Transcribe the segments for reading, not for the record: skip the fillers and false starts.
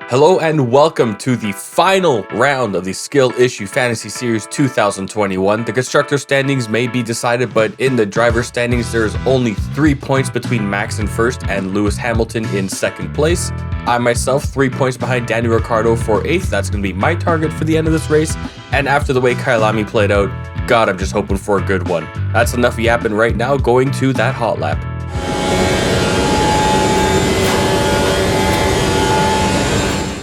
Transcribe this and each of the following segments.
Hello and welcome to the final round of the Skill Issue Fantasy Series 2021. The constructor standings may be decided, but in the driver standings, there is only 3 points between Max in first and Lewis Hamilton in second place. I myself, 3 points behind Daniel Ricciardo for eighth. That's going to be my target for the end of this race. And after the way Kyalami played out, God, I'm just hoping for a good one. That's enough yapping right now, going to that hot lap.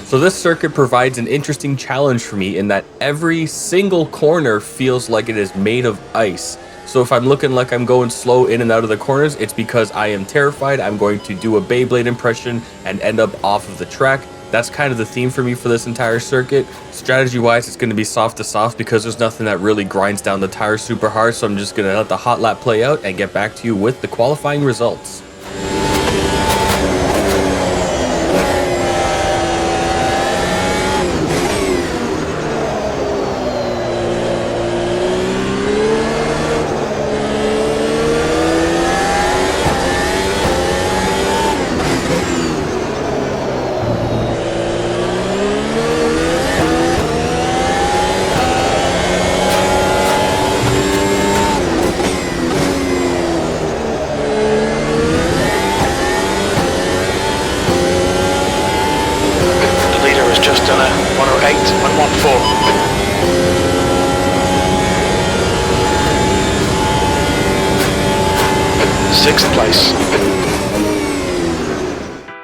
So this circuit provides an interesting challenge for me in that every single corner feels like it is made of ice. So if I'm looking like I'm going slow in and out of the corners, it's because I am terrified I'm going to do a Beyblade impression and end up off of the track. That's kind of the theme for me for this entire circuit. Strategy-wise, it's going to be soft to soft because there's nothing that really grinds down the tires super hard. So I'm just going to let the hot lap play out and get back to you with the qualifying results. Done a 108 and 114. Sixth place.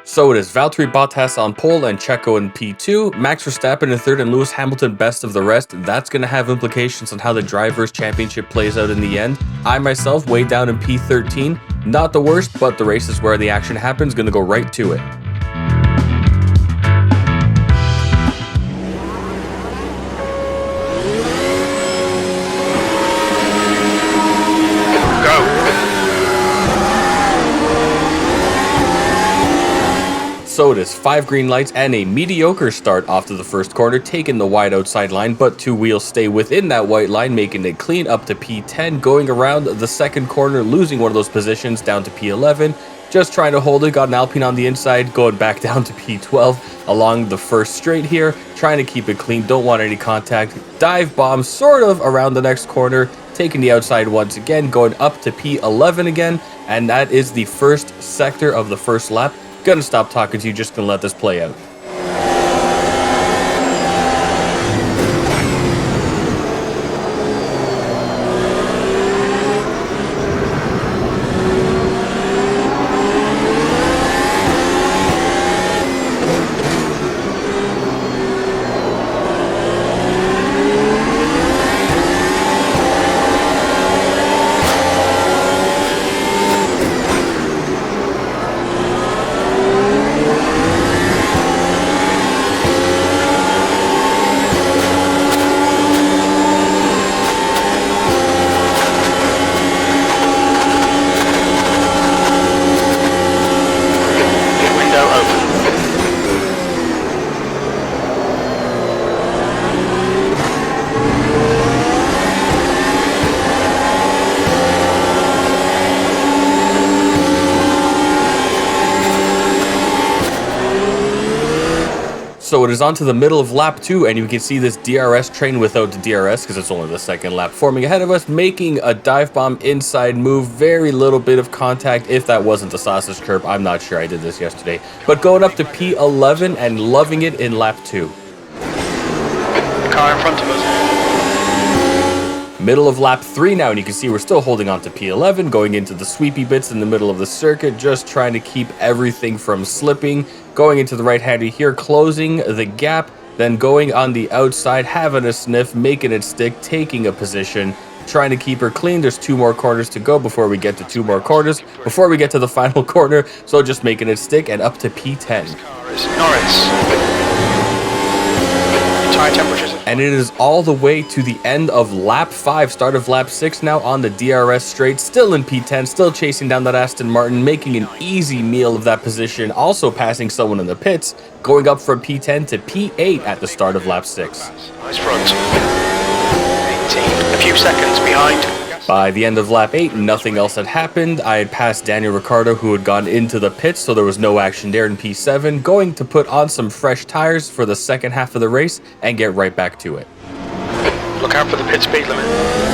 So it is Valtteri Bottas on pole and Checo in P2, Max Verstappen in third and Lewis Hamilton best of the rest. That's going to have implications on how the Drivers' Championship plays out in the end. I myself way down in P13. Not the worst, but the race is where the action happens. Going to go right to it. So it is 5 green lights and a mediocre start off to the first corner, taking the wide outside line, but 2 wheels stay within that white line, making it clean up to P10, going around the second corner, losing one of those positions down to P11, just trying to hold it, got an Alpine on the inside, going back down to P12 along the first straight here, trying to keep it clean, don't want any contact, dive bomb sort of around the next corner, taking the outside once again, going up to P11 again, and that is the first sector of the first lap. Gonna stop talking to you, just gonna let this play out. So it is on to the middle of lap 2, and you can see this DRS train without the DRS, because it's only the second lap, forming ahead of us, making a dive bomb inside move, very little bit of contact, if that wasn't the sausage curb, I'm not sure, I did this yesterday, but going up to P11 and loving it in lap 2. Car in front of us. Middle of lap 3 now, and you can see we're still holding on to P11, going into the sweepy bits in the middle of the circuit, just trying to keep everything from slipping. Going into the right-hander here, closing the gap, then going on the outside, having a sniff, making it stick, taking a position, trying to keep her clean. There's 2 more corners to go before we get to 2 more corners, before we get to the final corner, so just making it stick and up to P10. Norris. Tire temperatures. And it is all the way to the end of lap 5, start of lap 6 now on the DRS straight, still in P10, still chasing down that Aston Martin, making an easy meal of that position, also passing someone in the pits, going up from P10 to P8 at the start of lap 6. Nice front. 18, a few seconds behind. By the end of lap 8, nothing else had happened. I had passed Daniel Ricciardo, who had gone into the pits, so there was no action there in P7, going to put on some fresh tires for the second half of the race and get right back to it. Look out for the pit speed limit.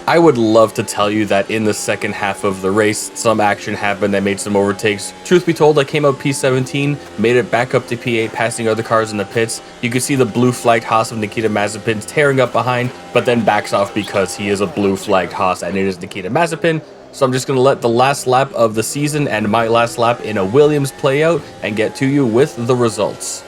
I would love to tell you that in the second half of the race, some action happened. I made some overtakes. Truth be told, I came out P17, made it back up to P8, passing other cars in the pits. You could see the blue flagged Haas of Nikita Mazepin tearing up behind, but then backs off because he is a blue flagged Haas and it is Nikita Mazepin. So I'm just going to let the last lap of the season and my last lap in a Williams play out and get to you with the results.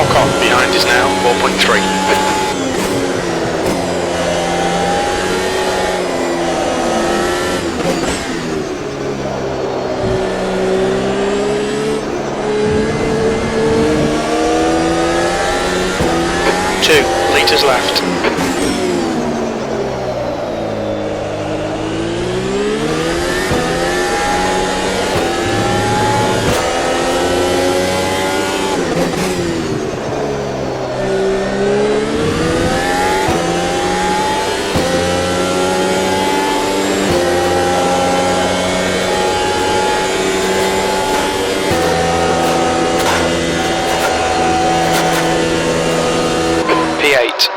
Ocon behind is now 4.3. Litres left.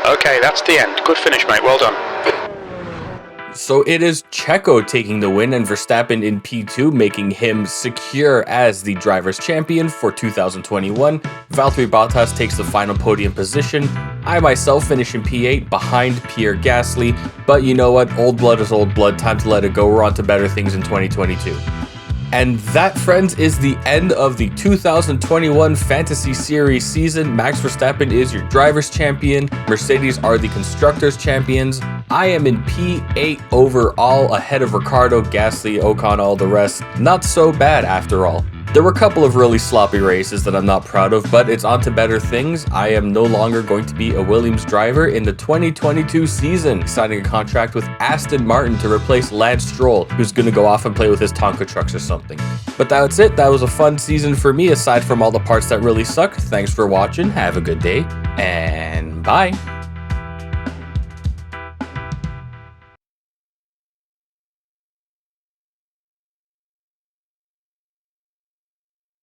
Okay, that's the end. Good finish, mate. Well done. So it is Checo taking the win and Verstappen in P2, making him secure as the driver's champion for 2021. Valtteri Bottas takes the final podium position. I myself finish in P8 behind Pierre Gasly, but you know what? Old blood is old blood. Time to let it go. We're on to better things in 2022. And that, friends, is the end of the 2021 Fantasy Series season. Max Verstappen is your driver's champion. Mercedes are the constructors' champions. I am in P8 overall, ahead of Ricciardo, Gasly, Ocon, all the rest. Not so bad after all. There were a couple of really sloppy races that I'm not proud of, but it's on to better things. I am no longer going to be a Williams driver in the 2022 season, signing a contract with Aston Martin to replace Lance Stroll, who's going to go off and play with his Tonka trucks or something. But that's it. That was a fun season for me, aside from all the parts that really sucked. Thanks for watching. Have a good day, and bye.